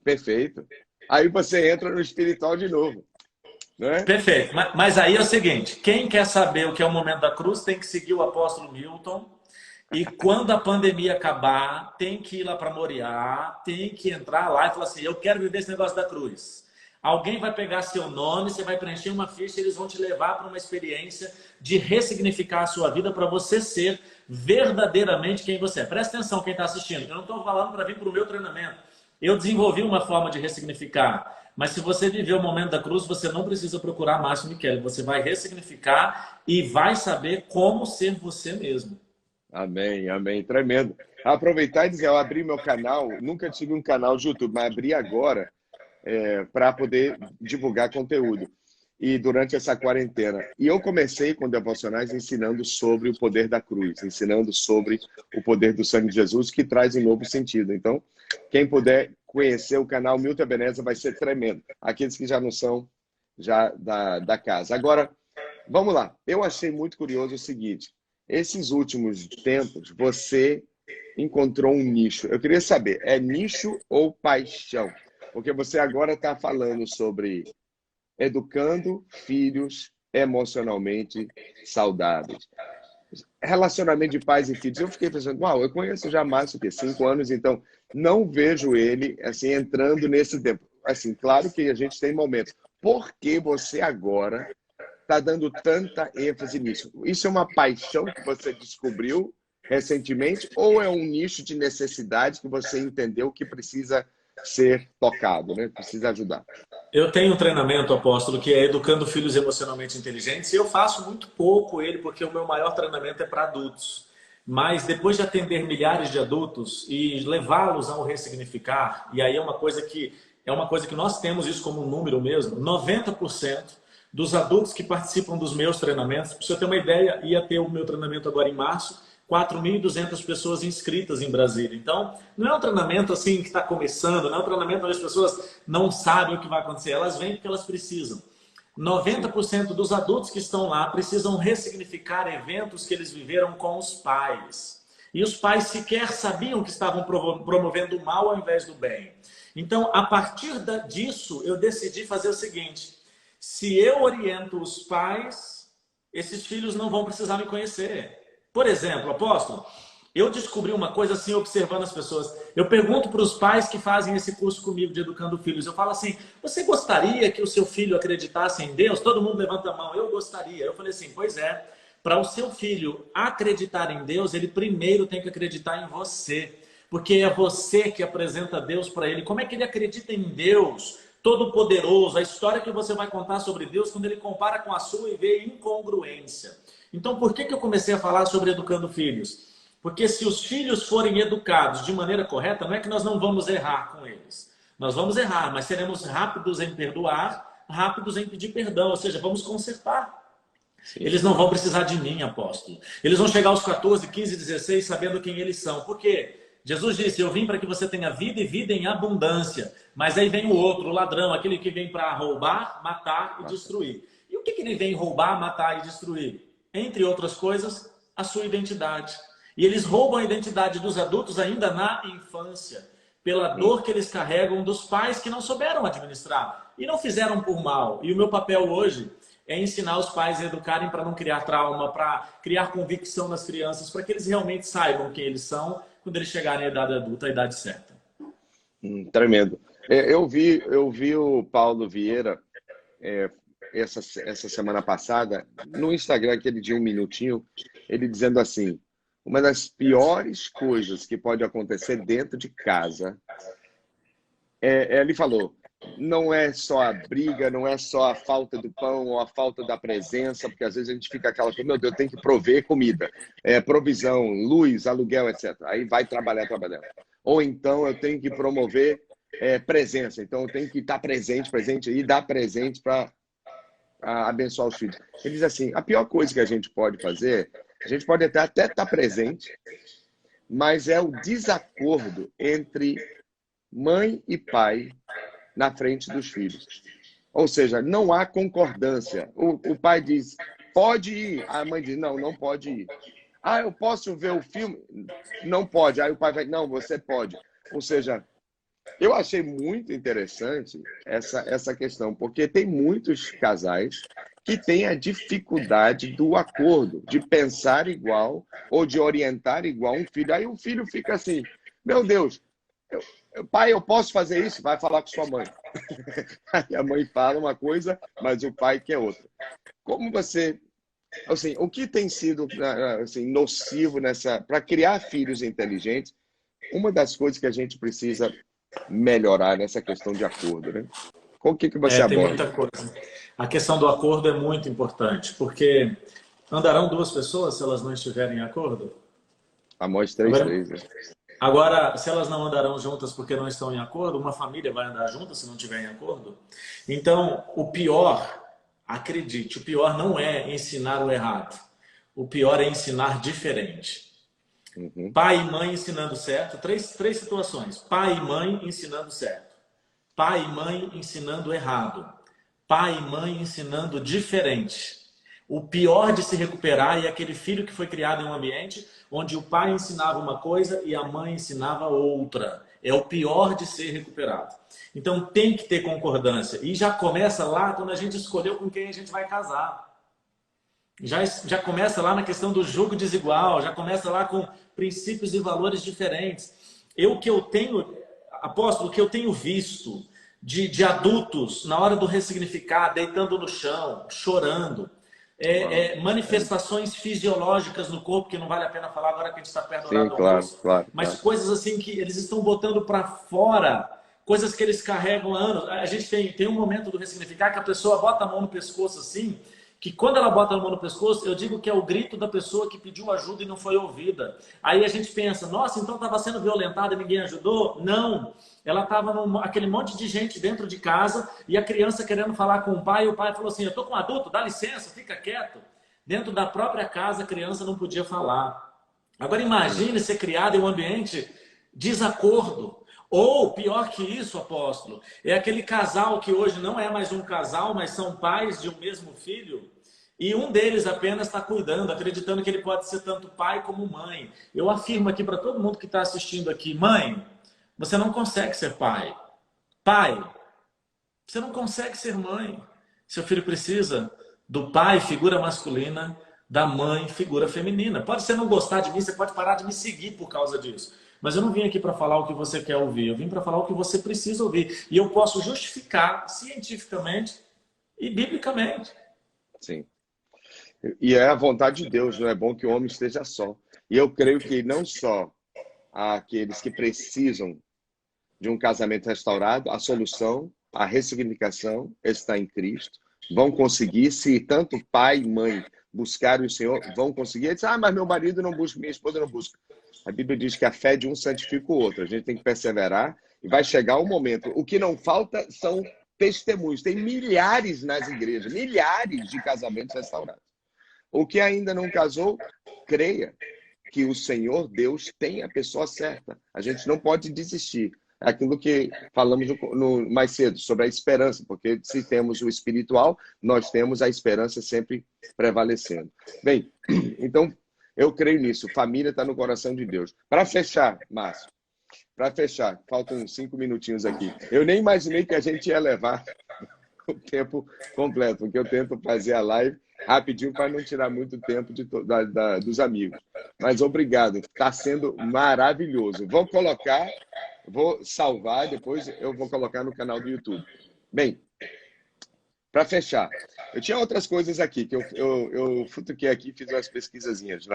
Perfeito. Aí você entra no espiritual de novo, né? Perfeito. Mas aí é o seguinte, quem quer saber o que é o momento da cruz tem que seguir o apóstolo Milton. E quando a pandemia acabar, tem que ir lá para Moriá, tem que entrar lá e falar assim, eu quero viver esse negócio da cruz. Alguém vai pegar seu nome, você vai preencher uma ficha e eles vão te levar para uma experiência de ressignificar a sua vida para você ser verdadeiramente quem você é. Presta atenção quem está assistindo. Eu não estou falando para vir para o meu treinamento. Eu desenvolvi uma forma de ressignificar. Mas se você viver o momento da cruz, você não precisa procurar Márcio Michele. Você vai ressignificar e vai saber como ser você mesmo. Amém, amém. Tremendo. Aproveitar e dizer, eu abri meu canal, nunca tive um canal de YouTube, mas abri agora para poder divulgar conteúdo. E durante essa quarentena. E eu comecei com devocionais ensinando sobre o poder da cruz, ensinando sobre o poder do sangue de Jesus, que traz um novo sentido. Então, quem puder conhecer o canal Milton Ebenezer vai ser tremendo. Aqueles que já não são já da casa. Agora, vamos lá. Eu achei muito curioso o seguinte. Esses últimos tempos, você encontrou um nicho. Eu queria saber, é nicho ou paixão? Porque você agora está falando sobre educando filhos emocionalmente saudáveis. Relacionamento de pais e filhos. Eu fiquei pensando, uau, eu conheço já Márcio, que 5 anos, então não vejo ele assim entrando nesse tempo. Assim, claro que a gente tem momentos. Por que você agora está dando tanta ênfase nisso? Isso é uma paixão que você descobriu recentemente ou é um nicho de necessidade que você entendeu que precisa ser tocado, né? Precisa ajudar? Eu tenho um treinamento, apóstolo, que é Educando Filhos Emocionalmente Inteligentes, e eu faço muito pouco ele, porque o meu maior treinamento é para adultos. Mas depois de atender milhares de adultos e levá-los a um ressignificar, e aí é uma coisa que nós temos isso como um número mesmo, 90% dos adultos que participam dos meus treinamentos, para você ter uma ideia, ia ter o meu treinamento agora em março, 4.200 pessoas inscritas em Brasília. Então, não é um treinamento assim que está começando, não é um treinamento onde as pessoas não sabem o que vai acontecer. Elas vêm porque elas precisam. 90% dos adultos que estão lá precisam ressignificar eventos que eles viveram com os pais. E os pais sequer sabiam que estavam promovendo o mal ao invés do bem. Então, a partir disso, eu decidi fazer o seguinte: se eu oriento os pais, esses filhos não vão precisar me conhecer. Por exemplo, apóstolo, eu descobri uma coisa assim, observando as pessoas. Eu pergunto para os pais que fazem esse curso comigo de Educando Filhos. Eu falo assim, você gostaria que o seu filho acreditasse em Deus? Todo mundo levanta a mão, eu gostaria. Eu falei assim, pois é, para o seu filho acreditar em Deus, ele primeiro tem que acreditar em você. Porque é você que apresenta Deus para ele. Como é que ele acredita em Deus Todo-Poderoso? A história que você vai contar sobre Deus quando ele compara com a sua e vê incongruência. Então, por que eu comecei a falar sobre educando filhos? Porque se os filhos forem educados de maneira correta, não é que nós não vamos errar com eles. Nós vamos errar, mas seremos rápidos em perdoar, rápidos em pedir perdão, ou seja, vamos consertar. Sim. Eles não vão precisar de mim, apóstolo. Eles vão chegar aos 14, 15, 16 sabendo quem eles são. Por quê? Jesus disse, eu vim para que você tenha vida e vida em abundância. Mas aí vem o outro, o ladrão, aquele que vem para roubar, matar e destruir. E o que ele vem roubar, matar e destruir? Entre outras coisas, a sua identidade. E eles roubam a identidade dos adultos ainda na infância, pela dor que eles carregam dos pais que não souberam administrar e não fizeram por mal. E o meu papel hoje é ensinar os pais a educarem para não criar trauma, para criar convicção nas crianças, para que eles realmente saibam quem eles são quando eles chegarem à idade adulta, à idade certa. Tremendo. Eu vi o Paulo Vieira essa semana passada no Instagram, aquele de 1 minutinho, ele dizendo assim, uma das piores coisas que pode acontecer dentro de casa, ele falou, não é só a briga, não é só a falta do pão ou a falta da presença, porque às vezes a gente fica aquela coisa, meu Deus, eu tenho que prover comida, provisão, luz, aluguel, etc. Aí vai trabalhando. Ou então eu tenho que promover presença, então eu tenho que estar presente e dar presente para abençoar os filhos. Ele diz assim, a pior coisa que a gente pode fazer, a gente pode até estar presente, mas é o desacordo entre mãe e pai na frente dos filhos. Ou seja, não há concordância. O pai diz, pode ir. A mãe diz, não pode ir. Ah, eu posso ver o filme? Não pode. Aí o pai vai, não, você pode. Ou seja, eu achei muito interessante essa questão, porque tem muitos casais que têm a dificuldade do acordo, de pensar igual ou de orientar igual um filho. Aí o filho fica assim, meu Deus, pai, eu posso fazer isso? Vai falar com sua mãe. Aí a mãe fala uma coisa, mas o pai quer outra. Como você... Assim, o que tem sido assim, nocivo para criar filhos inteligentes? Uma das coisas que a gente precisa melhorar nessa questão de acordo, né? Com o que você aborda? Tem muita coisa. A questão do acordo é muito importante, porque andarão duas pessoas se elas não estiverem em acordo? Amós 3:3, né? Agora, se elas não andarão juntas porque não estão em acordo, uma família vai andar junta se não estiver em acordo? Então, o pior, acredite, o pior não é ensinar o errado. O pior é ensinar diferente. Uhum. Pai e mãe ensinando certo. Três situações. Pai e mãe ensinando certo. Pai e mãe ensinando errado. Pai e mãe ensinando diferente. O pior de se recuperar é aquele filho que foi criado em um ambiente onde o pai ensinava uma coisa e a mãe ensinava outra. é o pior de ser recuperado. Então tem que ter concordância. E já começa lá quando a gente escolheu com quem a gente vai casar. Já começa lá na questão do jugo desigual, já começa lá com princípios e valores diferentes. Apóstolo, o que eu tenho visto de adultos na hora do ressignificar, deitando no chão, chorando, manifestações fisiológicas no corpo, que não vale a pena falar agora que a gente está perto do horário do almoço, mas coisas assim que eles estão botando para fora, coisas que eles carregam há anos. A gente tem um momento do ressignificar que a pessoa bota a mão no pescoço assim, que quando ela bota a mão no pescoço, eu digo que é o grito da pessoa que pediu ajuda e não foi ouvida. Aí a gente pensa, nossa, então estava sendo violentada e ninguém ajudou? Não, ela estava aquele monte de gente dentro de casa e a criança querendo falar com o pai, e o pai falou assim, eu estou com um adulto, dá licença, fica quieto. Dentro da própria casa a criança não podia falar. Agora imagine ser criado em um ambiente desacordo. Ou, pior que isso, apóstolo, é aquele casal que hoje não é mais um casal, mas são pais de um mesmo filho, e um deles apenas está cuidando, acreditando que ele pode ser tanto pai como mãe. Eu afirmo aqui para todo mundo que está assistindo aqui, mãe, você não consegue ser pai. Pai, você não consegue ser mãe. Seu filho precisa do pai, figura masculina, da mãe, figura feminina. Pode você não gostar de mim, você pode parar de me seguir por causa disso. Mas eu não vim aqui para falar o que você quer ouvir, eu vim para falar o que você precisa ouvir. E eu posso justificar cientificamente e biblicamente. Sim. E é a vontade de Deus, não é bom que o homem esteja só. E eu creio que não só aqueles que precisam de um casamento restaurado, a solução, a ressignificação está em Cristo. Vão conseguir, se tanto pai e mãe buscarem o Senhor, vão conseguir. Eles dizem, mas meu marido não busca, minha esposa não busca. A Bíblia diz que a fé de um santifica o outro. A gente tem que perseverar e vai chegar o momento. O que não falta são testemunhos. Tem milhares nas igrejas, milhares de casamentos restaurados. O que ainda não casou, creia que o Senhor Deus tem a pessoa certa. A gente não pode desistir. É aquilo que falamos mais cedo, sobre a esperança, porque se temos o espiritual, nós temos a esperança sempre prevalecendo. Bem, então, eu creio nisso. Família está no coração de Deus. Para fechar, Márcio, faltam 5 minutinhos aqui. Eu nem imaginei que a gente ia levar o tempo completo, porque eu tento fazer a live rapidinho para não tirar muito tempo dos amigos. Mas obrigado, está sendo maravilhoso. Vou salvar, depois eu vou colocar no canal do YouTube. Bem, para fechar, eu tinha outras coisas aqui, que eu futuquei aqui e fiz umas pesquisazinhas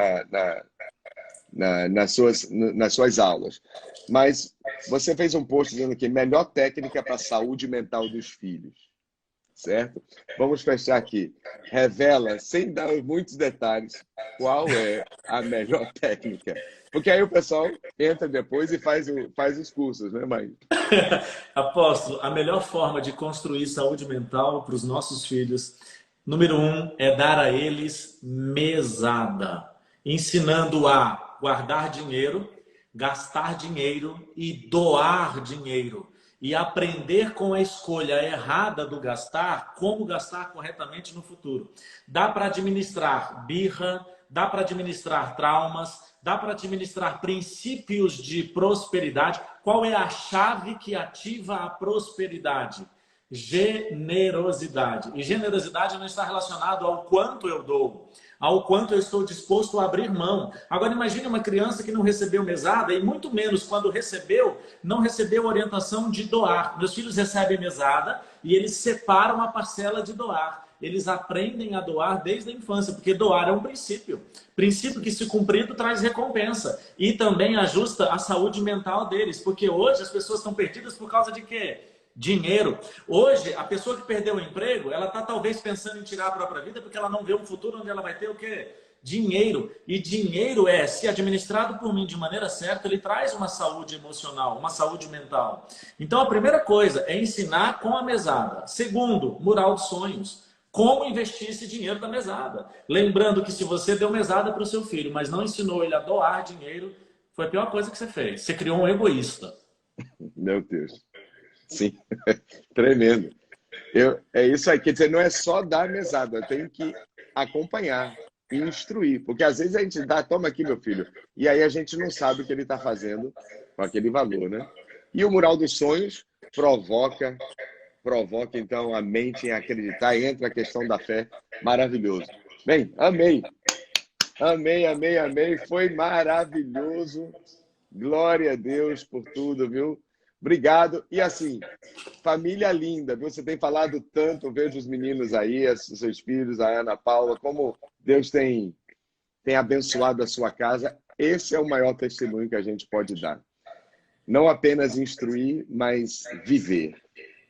nas suas aulas. Mas você fez um post dizendo que melhor técnica para a saúde mental dos filhos. Certo? Vamos fechar aqui. Revela, sem dar muitos detalhes, qual é a melhor técnica. Porque aí o pessoal entra depois e faz os cursos, né, mãe? Apóstolo, a melhor forma de construir saúde mental para os nossos filhos, número 1, é dar a eles mesada. Ensinando a guardar dinheiro, gastar dinheiro e doar dinheiro. E aprender com a escolha errada do gastar, como gastar corretamente no futuro. Dá para administrar birra, dá para administrar traumas, dá para administrar princípios de prosperidade. Qual é a chave que ativa a prosperidade? Generosidade. E generosidade não está relacionado ao quanto eu dou, ao quanto eu estou disposto a abrir mão. Agora imagine uma criança que não recebeu mesada e muito menos quando recebeu, não recebeu orientação de doar. Meus filhos recebem mesada e eles separam a parcela de doar. Eles aprendem a doar desde a infância, porque doar é um princípio. Princípio que, se cumprido, traz recompensa. E também ajusta a saúde mental deles, porque hoje as pessoas estão perdidas por causa de quê? Dinheiro. Hoje, a pessoa que perdeu o emprego, ela está talvez pensando em tirar a própria vida porque ela não vê um futuro onde ela vai ter o quê? Dinheiro. E dinheiro se administrado por mim de maneira certa, ele traz uma saúde emocional, uma saúde mental. Então, a primeira coisa é ensinar com a mesada. Segundo, mural de sonhos. Como investir esse dinheiro da mesada. Lembrando que se você deu mesada para o seu filho, mas não ensinou ele a doar dinheiro, foi a pior coisa que você fez. Você criou um egoísta. Meu Deus. Sim, tremendo. É isso aí, quer dizer, não é só dar mesada, eu tenho que acompanhar e instruir, porque às vezes a gente dá, toma aqui meu filho, e aí a gente não sabe o que ele está fazendo com aquele valor, né? E o Mural dos Sonhos provoca então a mente em acreditar, e entra a questão da fé. Maravilhoso. Bem, amei. Amei. Foi maravilhoso. Glória a Deus por tudo, viu? Obrigado. E assim, família linda, viu? Você tem falado tanto, eu vejo os meninos aí, os seus filhos, a Ana Paula, como Deus tem abençoado a sua casa. Esse é o maior testemunho que a gente pode dar. Não apenas instruir, mas viver.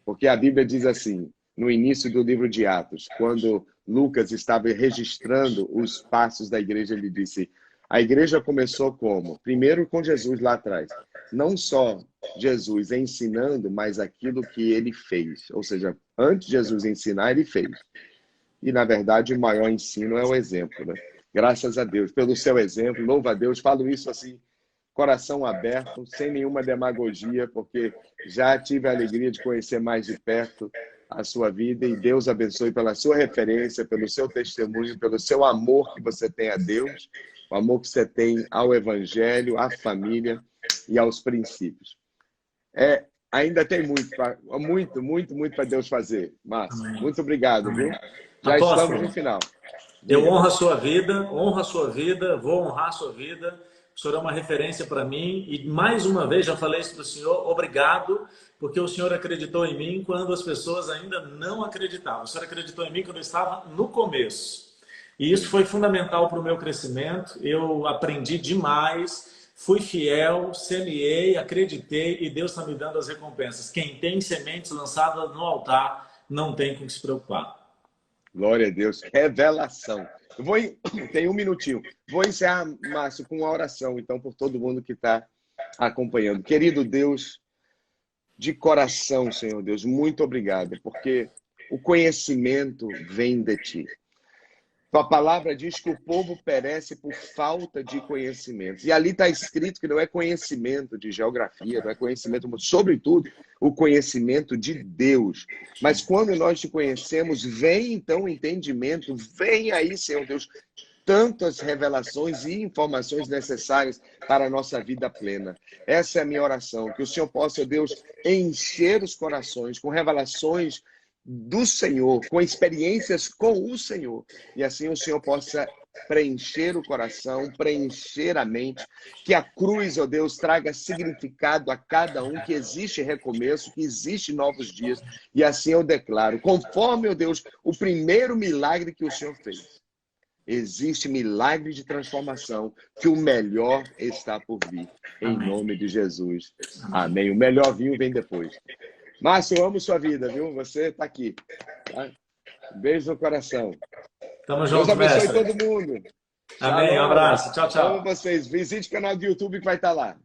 Porque a Bíblia diz assim, no início do livro de Atos, quando Lucas estava registrando os passos da igreja, ele disse, a igreja começou como? Primeiro com Jesus lá atrás. Não só Jesus ensinando, mas aquilo que ele fez. Ou seja, antes de Jesus ensinar, ele fez. E, na verdade, o maior ensino é o exemplo, né? Graças a Deus, pelo seu exemplo, louva a Deus. Falo isso assim, coração aberto, sem nenhuma demagogia, porque já tive a alegria de conhecer mais de perto a sua vida, e Deus abençoe pela sua referência, pelo seu testemunho, pelo seu amor que você tem a Deus, o amor que você tem ao Evangelho, à família e aos princípios. Ainda tem muito para Deus fazer, Márcio. Amém. Muito obrigado, viu? Já Apóstolo, estamos no final. Eu honro a sua vida, vou honrar a sua vida. O senhor é uma referência para mim e, mais uma vez, já falei isso para o senhor, obrigado, porque o senhor acreditou em mim quando as pessoas ainda não acreditavam. O senhor acreditou em mim quando eu estava no começo. E isso foi fundamental para o meu crescimento. Eu aprendi demais, fui fiel, semeei, acreditei e Deus está me dando as recompensas. Quem tem sementes lançadas no altar não tem com que se preocupar. Glória a Deus. Revelação. Tem um minutinho. Vou encerrar, Márcio, com uma oração, então, por todo mundo que está acompanhando. Querido Deus, de coração, Senhor Deus, muito obrigado, porque o conhecimento vem de Ti. Tua palavra diz que o povo perece por falta de conhecimento. E ali está escrito que não é conhecimento de geografia, não é conhecimento, sobretudo, o conhecimento de Deus. Mas quando nós te conhecemos, vem então o entendimento, vem aí, Senhor Deus, tantas revelações e informações necessárias para a nossa vida plena. Essa é a minha oração, que o Senhor possa, Deus, encher os corações com revelações do Senhor, com experiências com o Senhor. E assim o Senhor possa preencher o coração, preencher a mente, que a cruz, ó Deus, traga significado a cada um, que existe recomeço, que existe novos dias. E assim eu declaro, conforme, ó Deus, o primeiro milagre que o Senhor fez. Existe milagre de transformação, que o melhor está por vir. Em nome de Jesus. Amém. O melhor vinho vem depois. Márcio, eu amo sua vida, viu? Você está aqui. Tá? Beijo no coração. Tamo junto, Deus abençoe mestre. todo mundo. Amém. Um abraço. Tchau, tchau. Amo vocês. Visite o canal do YouTube que vai estar lá.